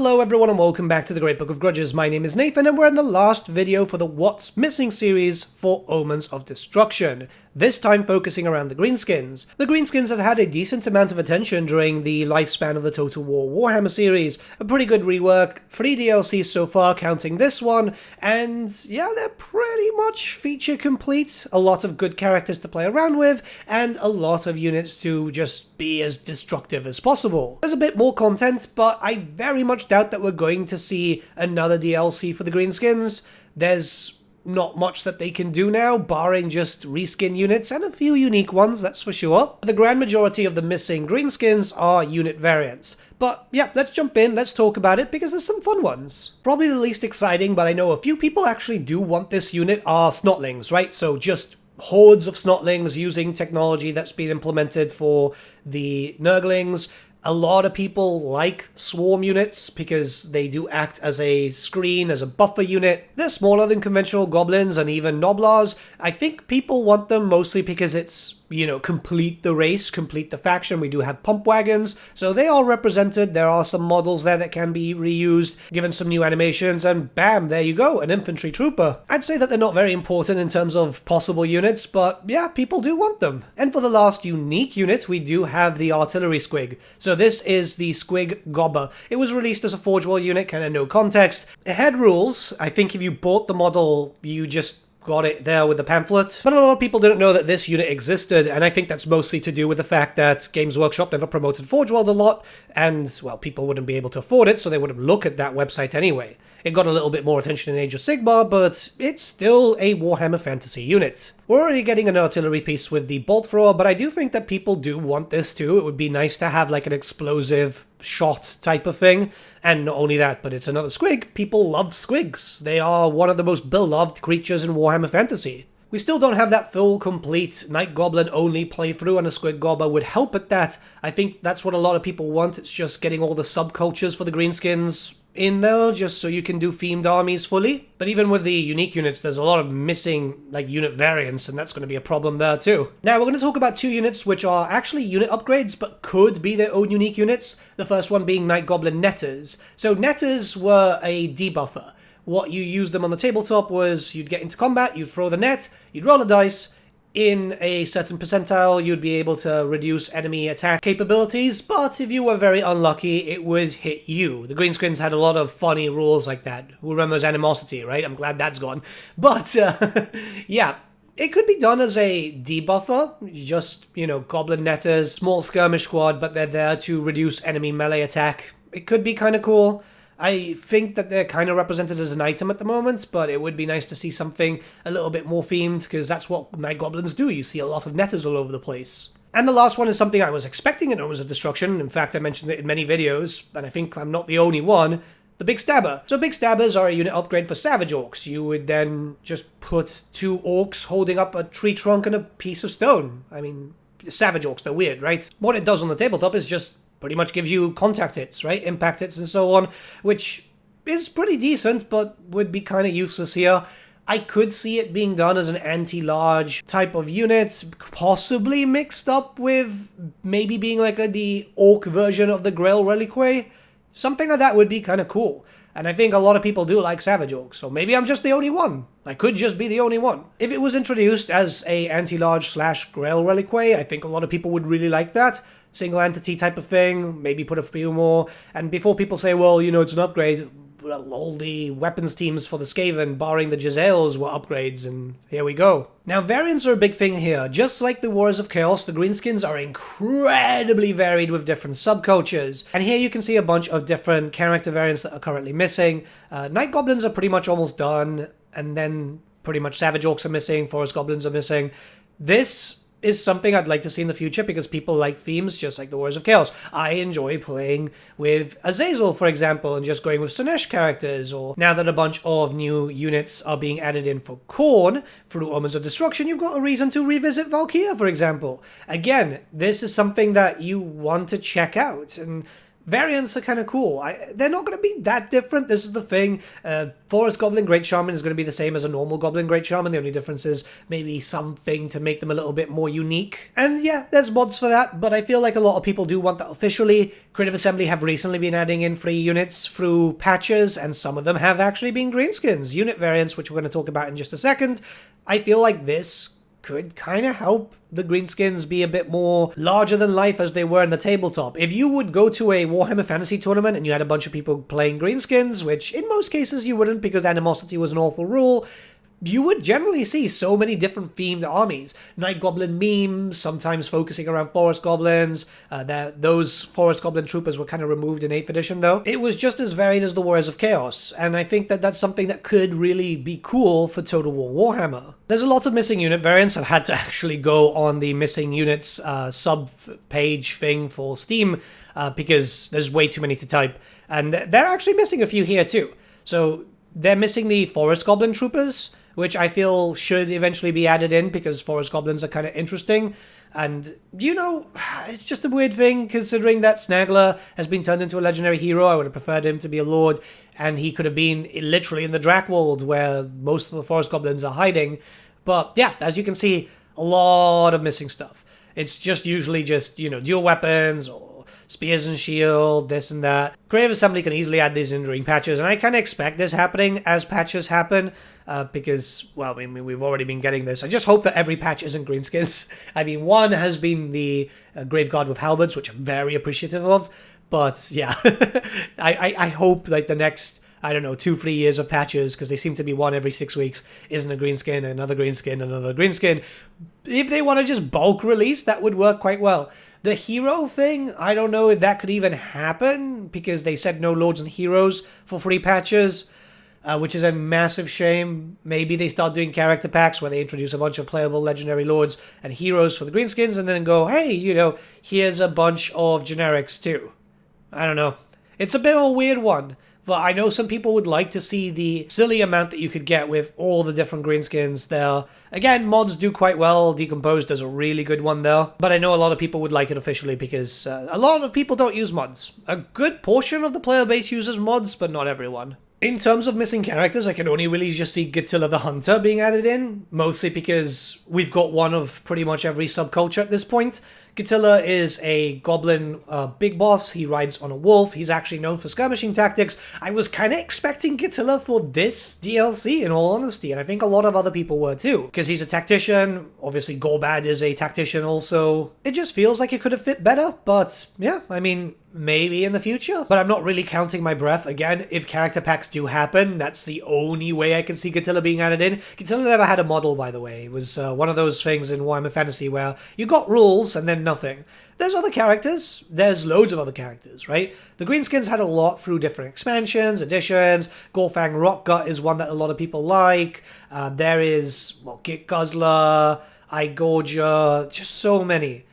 Hello everyone and welcome back to the Great Book of Grudges. My name is Nathan and we're in the last video for the What's Missing series for Omens of Destruction. This time focusing around the Greenskins. The Greenskins have had a decent amount of attention during the lifespan of the Total War Warhammer series. A pretty good rework, 3 DLCs so far counting this one, and yeah, they're pretty much feature complete. A lot of good characters to play around with, and a lot of units to just be as destructive as possible. There's a bit more content, but I very much doubt that we're going to see another DLC for the Greenskins. There's not much that they can do now, barring just reskin units and a few unique ones, that's for sure. The grand majority of the missing Greenskins are unit variants. But yeah, let's jump in, let's talk about it, because there's some fun ones. Probably the least exciting, but I know a few people actually do want this unit, are Snotlings, right? So just hordes of Snotlings using technology that's been implemented for the Nurglings. A lot of people like swarm units because they do act as a screen, as a buffer unit. They're smaller than conventional goblins and even noblars. I think people want them mostly because it's, you know, complete the race, complete the faction. We do have pump wagons, so they are represented. There are some models there that can be reused, given some new animations, and bam, there you go, an infantry trooper. I'd say that they're not very important in terms of possible units, but yeah, people do want them. And for the last unique unit, we do have the artillery squig. So this is the squig gobber. It was released as a Forge World unit, kind of no context. It had rules. I think if you bought the model, you just got it there with the pamphlet. But a lot of people didn't know that this unit existed, and I think that's mostly to do with the fact that Games Workshop never promoted Forge World a lot, and, well, people wouldn't be able to afford it, so they wouldn't look at that website anyway. It got a little bit more attention in Age of Sigmar, but it's still a Warhammer Fantasy unit. We're already getting an artillery piece with the bolt thrower, but I do think that people do want this too. It would be nice to have like an explosive shot type of thing. And not only that, but it's another squig. People love squigs. They are one of the most beloved creatures in Warhammer Fantasy. We still don't have that full, complete Night Goblin only playthrough, and a Squig Gobber would help at that. I think that's what a lot of people want. It's just getting all the subcultures for the Greenskins in there, just so you can do themed armies fully. But even with the unique units, there's a lot of missing like unit variants, and that's going to be a problem there too. Now we're going to talk about two units which are actually unit upgrades, but could be their own unique units. The first one being Night Goblin Netters. So Netters were a debuffer. What you used them on the tabletop was you'd get into combat, you'd throw the net, you'd roll a dice. In a certain percentile, you'd be able to reduce enemy attack capabilities, but if you were very unlucky, it would hit you. The Greenskins had a lot of funny rules like that. Who remembers Animosity, right? I'm glad that's gone. But, yeah. It could be done as a debuffer, just, you know, Goblin Netters, small skirmish squad, but they're there to reduce enemy melee attack. It could be kind of cool. I think that they're kind of represented as an item at the moment, but it would be nice to see something a little bit more themed, because that's what Night Goblins do. You see a lot of netters all over the place. And the last one is something I was expecting in Omens of Destruction. In fact, I mentioned it in many videos, and I think I'm not the only one. The Big Stabber. So Big Stabbers are a unit upgrade for Savage Orcs. You would then just put 2 orcs holding up a tree trunk and a piece of stone. I mean, Savage Orcs, they're weird, right? What it does on the tabletop is just pretty much gives you contact hits, right? Impact hits and so on, which is pretty decent, but would be kind of useless here. I could see it being done as an anti-large type of unit, possibly mixed up with maybe being like the orc version of the Grail Reliquary. Something like that would be kind of cool. And I think a lot of people do like Savage Orcs, so maybe I'm just the only one. I could just be the only one. If it was introduced as a anti-large / Grail Reliquary, I think a lot of people would really like that. Single entity type of thing, maybe put a few more. And before people say, well, you know, it's an upgrade, well, all the weapons teams for the Skaven, barring the Jezzails, were upgrades, and here we go. Now, variants are a big thing here. Just like the Warriors of Chaos, the Greenskins are incredibly varied with different subcultures. And here you can see a bunch of different character variants that are currently missing. Night Goblins are pretty much almost done, and then pretty much Savage Orcs are missing, Forest Goblins are missing. This is something I'd like to see in the future because people like themes just like the Warriors of Chaos. I enjoy playing with Azazel, for example, and just going with Sinesh characters, or now that a bunch of new units are being added in for Khorne through Omens of Destruction, you've got a reason to revisit Valkyria, for example. Again, this is something that you want to check out, and variants are kind of cool. They're not going to be that different. This is the thing. Forest Goblin Great Shaman is going to be the same as a normal Goblin Great Shaman. The only difference is maybe something to make them a little bit more unique. And yeah, there's mods for that, but I feel like a lot of people do want that officially. Creative Assembly have recently been adding in free units through patches, and some of them have actually been Greenskins unit variants, which we're going to talk about in just a second. I feel like this could kind of help the Greenskins be a bit more larger than life as they were in the tabletop. If you would go to a Warhammer Fantasy tournament and you had a bunch of people playing Greenskins, which in most cases you wouldn't because animosity was an awful rule, you would generally see so many different themed armies. Night Goblin memes, sometimes focusing around Forest Goblins. Those Forest Goblin troopers were kind of removed in 8th edition though. It was just as varied as the Warriors of Chaos, and I think that that's something that could really be cool for Total War Warhammer. There's a lot of missing unit variants. I've had to actually go on the missing units sub-page thing for Steam because there's way too many to type, and they're actually missing a few here too. So they're missing the Forest Goblin troopers, which I feel should eventually be added in because Forest Goblins are kind of interesting. And, you know, it's just a weird thing considering that Snaggler has been turned into a legendary hero. I would have preferred him to be a lord, and he could have been literally in the Drakworld where most of the Forest Goblins are hiding. But yeah, as you can see, a lot of missing stuff. It's just usually just, you know, dual weapons or spears and shield, this and that. Creative Assembly can easily add these in during patches, and I kind of expect this happening as patches happen, because, well, I mean, we've already been getting this. I just hope that every patch isn't Greenskins. I mean, one has been the Graveguard with Halberds, which I'm very appreciative of, but yeah, I hope like the next, I don't know, 2-3 years of patches, because they seem to be one every 6 weeks, isn't a Greenskin, another Greenskin, another Greenskin. If they want to just bulk release, that would work quite well. The hero thing, I don't know if that could even happen, because they said no lords and heroes for free patches, which is a massive shame. Maybe they start doing character packs where they introduce a bunch of playable legendary lords and heroes for the Greenskins, and then go, hey, you know, here's a bunch of generics too. I don't know. It's a bit of a weird one. But I know some people would like to see the silly amount that you could get with all the different Greenskins there. Again, mods do quite well. Decomposed does a really good one there. But I know a lot of people would like it officially because a lot of people don't use mods. A good portion of the player base uses mods, but not everyone. In terms of missing characters, I can only really just see Gatilla the Hunter being added in, mostly because we've got one of pretty much every subculture at this point. Gatilla is a goblin big boss. He rides on a wolf. He's actually known for skirmishing tactics. I was kind of expecting Gatilla for this DLC, in all honesty, and I think a lot of other people were too, because he's a tactician. Obviously, Gorbad is a tactician also. It just feels like it could have fit better, but yeah, I mean, maybe in the future. But I'm not really counting my breath. Again, if character packs do happen, that's the only way I can see Gatilla being added in. Gatilla never had a model, by the way. It was one of those things in Warhammer Fantasy where you got rules and then nothing. There's other characters. There's loads of other characters, right? The Greenskins had a lot through different expansions, additions. Gorfang Rockgut is one that a lot of people like. There is, well, Git Guzzler, Igorgia, just so many.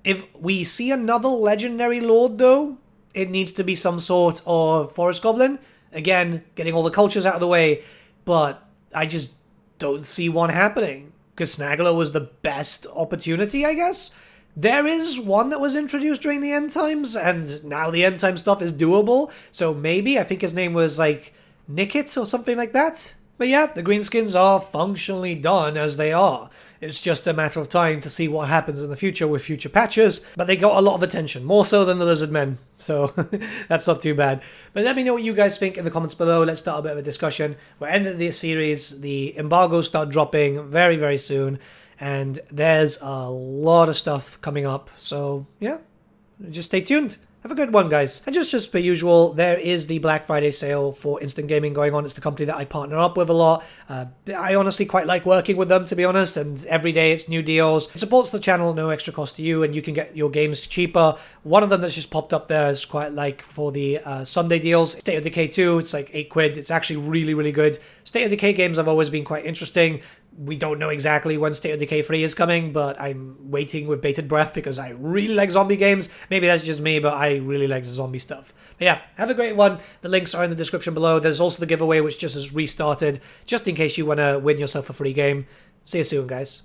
If we see another legendary lord, though, it needs to be some sort of Forest Goblin. Again, getting all the cultures out of the way, but I just don't see one happening, because Snaggler was the best opportunity, I guess. There is one that was introduced during the End Times, and now the End Time stuff is doable, so maybe, I think his name was, like, Nickit or something like that. But yeah, the Greenskins are functionally done as they are. It's just a matter of time to see what happens in the future with future patches, but they got a lot of attention, more so than the Lizard Men, so that's not too bad. But let me know what you guys think in the comments below. Let's start a bit of a discussion. We're ending this series. The embargoes start dropping very, very soon, and there's a lot of stuff coming up, so yeah, just stay tuned. Have a good one, guys. And just per usual, there is the Black Friday sale for Instant Gaming going on. It's the company that I partner up with a lot. I honestly quite like working with them, to be honest, and every day it's new deals. It supports the channel, no extra cost to you, and you can get your games cheaper. One of them that's just popped up there is quite like for the Sunday deals. State of Decay 2, it's like £8. It's actually really, really good. State of Decay games have always been quite interesting. We don't know exactly when State of Decay 3 is coming, but I'm waiting with bated breath because I really like zombie games. Maybe that's just me, but I really like the zombie stuff. But yeah, have a great one. The links are in the description below. There's also the giveaway, which just has restarted, just in case you want to win yourself a free game. See you soon, guys.